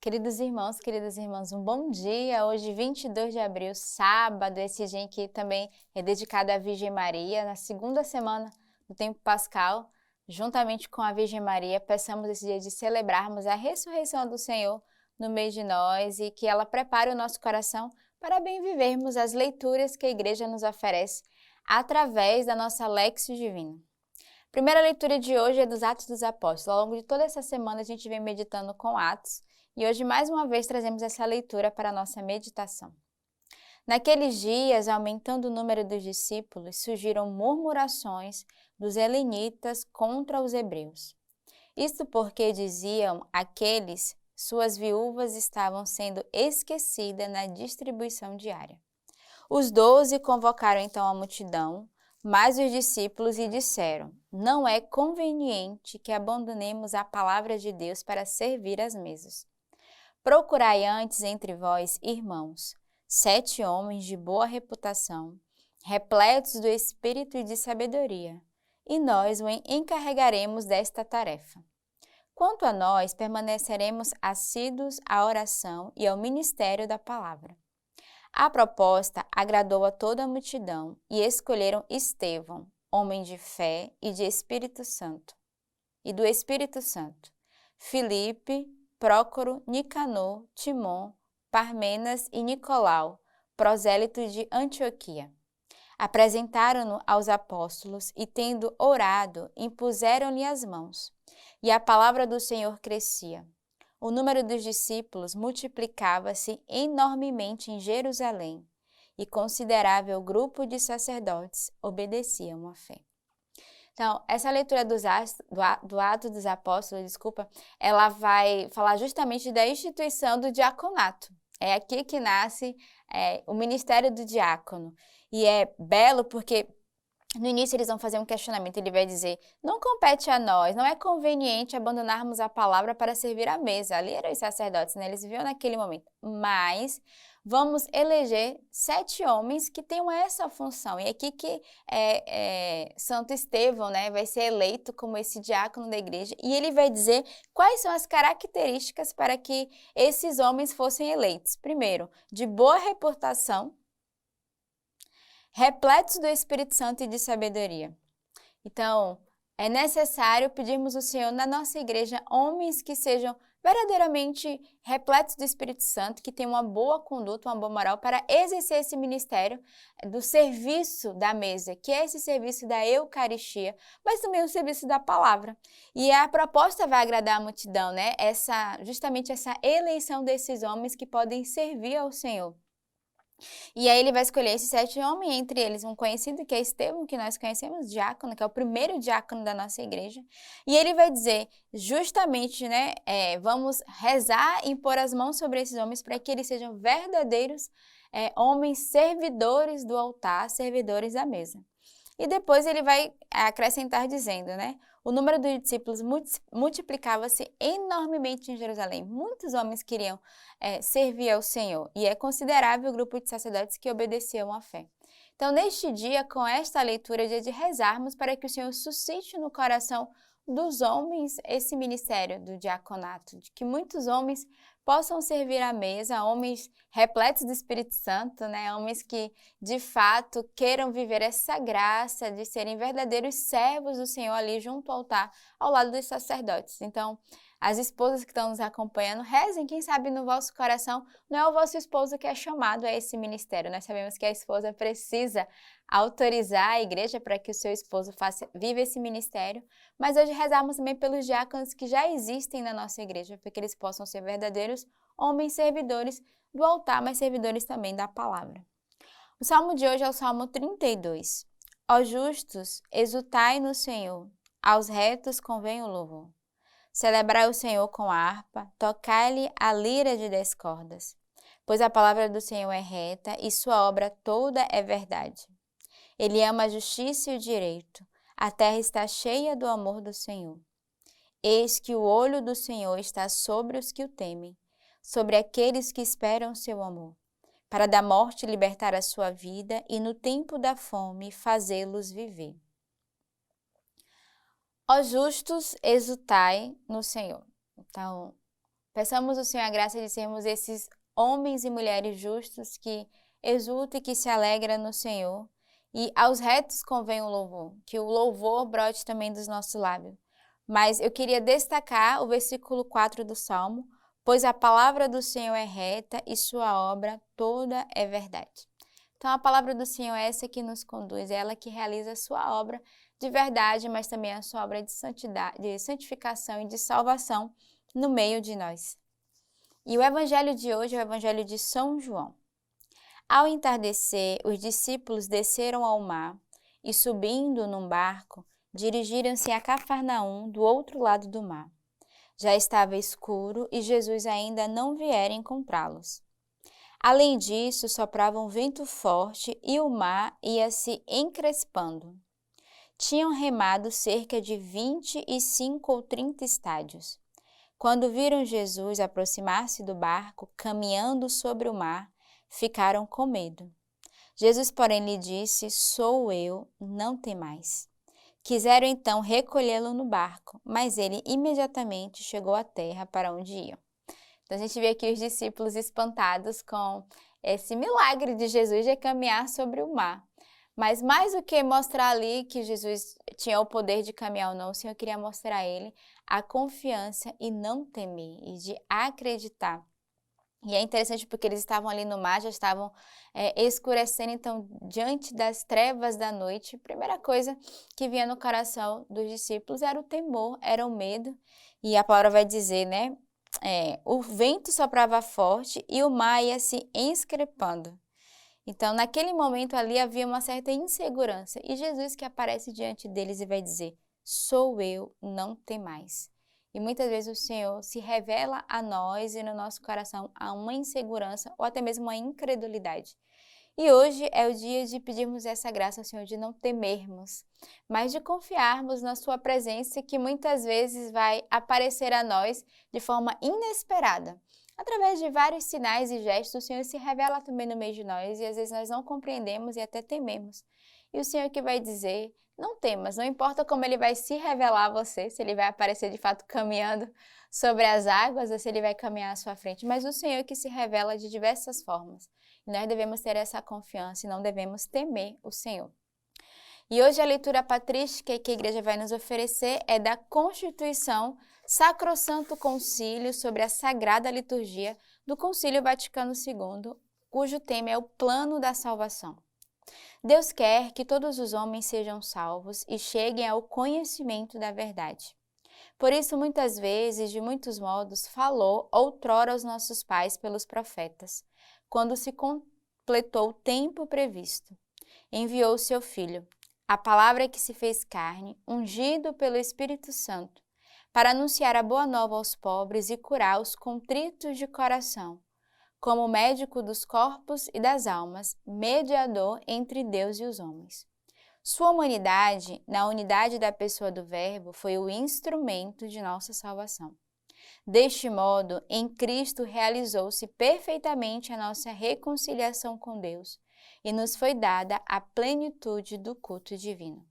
Queridos irmãos, queridas irmãs, um bom dia. Hoje, 22 de abril, sábado, esse dia em que também é dedicado à Virgem Maria, na segunda semana do tempo pascal, juntamente com a Virgem Maria, peçamos esse dia de celebrarmos a ressurreição do Senhor no meio de nós e que ela prepare o nosso coração para bem vivermos as leituras que a Igreja nos oferece através da nossa Lexio Divina. A primeira leitura de hoje é dos Atos dos Apóstolos. Ao longo de toda essa semana a gente vem meditando com Atos e hoje mais uma vez trazemos essa leitura para a nossa meditação. Naqueles dias, aumentando o número dos discípulos, surgiram murmurações dos helenitas contra os hebreus. Isto porque diziam aqueles, suas viúvas estavam sendo esquecidas na distribuição diária. Os 12 convocaram então a multidão, mas os discípulos lhe disseram: não é conveniente que abandonemos a palavra de Deus para servir às mesas. Procurai antes entre vós, irmãos, 7 homens de boa reputação, repletos do espírito e de sabedoria, e nós o encarregaremos desta tarefa. Quanto a nós, permaneceremos assíduos à oração e ao ministério da palavra. A proposta agradou a toda a multidão e escolheram Estevão, homem de fé e de Espírito Santo, Filipe, Prócoro, Nicanor, Timon, Parmenas e Nicolau, prosélito de Antioquia. Apresentaram-no aos apóstolos e, tendo orado, impuseram-lhe as mãos. E a palavra do Senhor crescia. O número dos discípulos multiplicava-se enormemente em Jerusalém, e considerável grupo de sacerdotes obedeciam à fé. Então, essa leitura do Ato dos Apóstolos, ela vai falar justamente da instituição do diaconato. É aqui que nasce o ministério do diácono. E é belo porque no início eles vão fazer um questionamento, ele vai dizer: não compete a nós, não é conveniente abandonarmos a palavra para servir à mesa. Ali eram os sacerdotes, né? Eles viviam naquele momento. Mas vamos eleger 7 homens que tenham essa função. E é aqui que Santo Estevão, né, vai ser eleito como esse diácono da igreja. E ele vai dizer quais são as características para que esses homens fossem eleitos. Primeiro, de boa reputação, repletos do Espírito Santo e de sabedoria. Então, é necessário pedirmos ao Senhor na nossa igreja homens que sejam verdadeiramente repletos do Espírito Santo, que tenham uma boa conduta, uma boa moral para exercer esse ministério do serviço da mesa, que é esse serviço da Eucaristia, mas também o serviço da palavra. E a proposta vai agradar a multidão, né? Justamente essa eleição desses homens que podem servir ao Senhor. E aí ele vai escolher esses 7 homens, entre eles um conhecido que é Estevão, que nós conhecemos, diácono, que é o primeiro diácono da nossa igreja. E ele vai dizer justamente, né, vamos rezar e impor as mãos sobre esses homens para que eles sejam verdadeiros homens servidores do altar, servidores da mesa. E depois ele vai acrescentar dizendo, né, o número dos discípulos multiplicava-se enormemente em Jerusalém. Muitos homens queriam servir ao Senhor e é considerável o grupo de sacerdotes que obedeciam à fé. Então, neste dia, com esta leitura, é dia de rezarmos para que o Senhor suscite no coração dos homens esse ministério do diaconato, de que muitos homens possam servir à mesa, homens repletos do Espírito Santo, né? Homens que, de fato, queiram viver essa graça de serem verdadeiros servos do Senhor ali junto ao altar, ao lado dos sacerdotes. Então, as esposas que estão nos acompanhando, rezem, quem sabe no vosso coração não é o vosso esposo que é chamado a esse ministério. Nós sabemos que a esposa precisa autorizar a igreja para que o seu esposo viva esse ministério, mas hoje rezamos também pelos diáconos que já existem na nossa igreja, para que eles possam ser verdadeiros homens servidores do altar, mas servidores também da palavra. O salmo de hoje é o Salmo 32. Ó justos, exultai no Senhor, aos retos convém o louvor. Celebrai o Senhor com a harpa, tocai-lhe a lira de 10 cordas. Pois a palavra do Senhor é reta e sua obra toda é verdade. Ele ama a justiça e o direito. A terra está cheia do amor do Senhor. Eis que o olho do Senhor está sobre os que o temem, sobre aqueles que esperam seu amor, para da morte libertar a sua vida e no tempo da fome fazê-los viver. Ó justos, exultai no Senhor. Então, Peçamos ao Senhor a graça de sermos esses homens e mulheres justos que exultam e que se alegram no Senhor. E aos retos convém o louvor, que o louvor brote também dos nossos lábios. Mas eu queria destacar o versículo 4 do Salmo, pois a palavra do Senhor é reta e sua obra toda é verdade. Então a palavra do Senhor é essa que nos conduz, é ela que realiza a sua obra de verdade, mas também a sua obra de santidade, de santificação e de salvação no meio de nós. E o evangelho de hoje é o evangelho de São João. Ao entardecer, os discípulos desceram ao mar e, subindo num barco, dirigiram-se a Cafarnaum, do outro lado do mar. Já estava escuro e Jesus ainda não viera encontrá-los. Além disso, soprava um vento forte e o mar ia se encrespando. Tinham remado cerca de 25 ou 30 estádios. Quando viram Jesus aproximar-se do barco, caminhando sobre o mar, ficaram com medo. Jesus, porém, lhe disse: Sou eu, não temais. Quiseram então recolhê-lo no barco, mas ele imediatamente chegou à terra para onde iam. Então a gente vê aqui os discípulos espantados com esse milagre de Jesus de caminhar sobre o mar. Mas mais do que mostrar ali que Jesus tinha o poder de caminhar ou não, o Senhor queria mostrar a ele a confiança e não temer, e de acreditar. E é interessante porque eles estavam ali no mar, já estavam escurecendo, então diante das trevas da noite, a primeira coisa que vinha no coração dos discípulos era o temor, era o medo. E a palavra vai dizer, né? O vento soprava forte e o mar ia se encrespando. Então, naquele momento ali havia uma certa insegurança. E Jesus que aparece diante deles e vai dizer: Sou eu, não temais. E muitas vezes o Senhor se revela a nós e no nosso coração há uma insegurança ou até mesmo uma incredulidade. E hoje é o dia de pedirmos essa graça ao Senhor, de não temermos, mas de confiarmos na sua presença que muitas vezes vai aparecer a nós de forma inesperada. Através de vários sinais e gestos, o Senhor se revela também no meio de nós e às vezes nós não compreendemos e até tememos. E o Senhor que vai dizer: não temas, não importa como Ele vai se revelar a você, se Ele vai aparecer de fato caminhando sobre as águas ou se Ele vai caminhar à sua frente, mas o Senhor que se revela de diversas formas. E nós devemos ter essa confiança e não devemos temer o Senhor. E hoje a leitura patrística que a igreja vai nos oferecer é da Constituição Sacrosanto Concílio sobre a Sagrada Liturgia do Concílio Vaticano II, cujo tema é o plano da salvação. Deus quer que todos os homens sejam salvos e cheguem ao conhecimento da verdade. Por isso, muitas vezes, de muitos modos, falou outrora aos nossos pais pelos profetas, quando se completou o tempo previsto. Enviou seu Filho, a palavra que se fez carne, ungido pelo Espírito Santo, para anunciar a boa nova aos pobres e curar os contritos de coração, como médico dos corpos e das almas, mediador entre Deus e os homens. Sua humanidade, na unidade da pessoa do Verbo, foi o instrumento de nossa salvação. Deste modo, em Cristo realizou-se perfeitamente a nossa reconciliação com Deus e nos foi dada a plenitude do culto divino.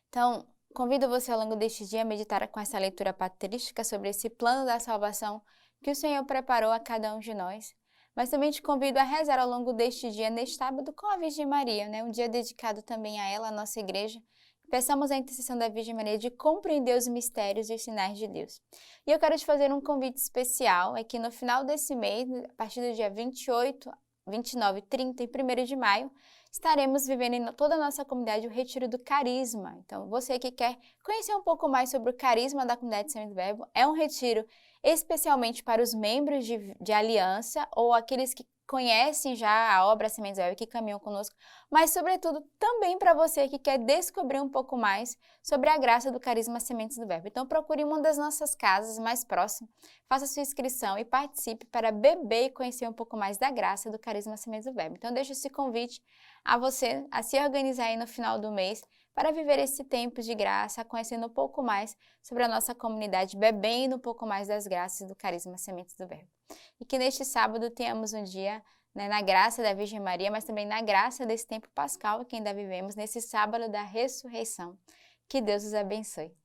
Então, convido você ao longo deste dia a meditar com essa leitura patrística sobre esse plano da salvação que o Senhor preparou a cada um de nós. Mas também te convido a rezar ao longo deste dia, neste sábado, com a Virgem Maria, né? Um dia dedicado também a ela, a nossa igreja. Peçamos a intercessão da Virgem Maria de compreender os mistérios e os sinais de Deus. E eu quero te fazer um convite especial, é que no final desse mês, a partir do dia 28, 29, 30 e 1º de maio, estaremos vivendo em toda a nossa comunidade o Retiro do Carisma. Então, você que quer conhecer um pouco mais sobre o carisma da comunidade Semente do Verbo, é um retiro especialmente para os membros de aliança ou aqueles que conhecem já a obra Sementes do Verbo e que caminham conosco, mas sobretudo também para você que quer descobrir um pouco mais sobre a graça do carisma Sementes do Verbo. Então procure uma das nossas casas mais próximas, faça sua inscrição e participe para beber e conhecer um pouco mais da graça do carisma Sementes do Verbo. Então deixo esse convite a você a se organizar aí no final do mês para viver esse tempo de graça, conhecendo um pouco mais sobre a nossa comunidade, bebendo um pouco mais das graças do carisma Sementes do Verbo. E que neste sábado tenhamos um dia, né, na graça da Virgem Maria, mas também na graça desse tempo pascal que ainda vivemos, nesse sábado da ressurreição. Que Deus os abençoe.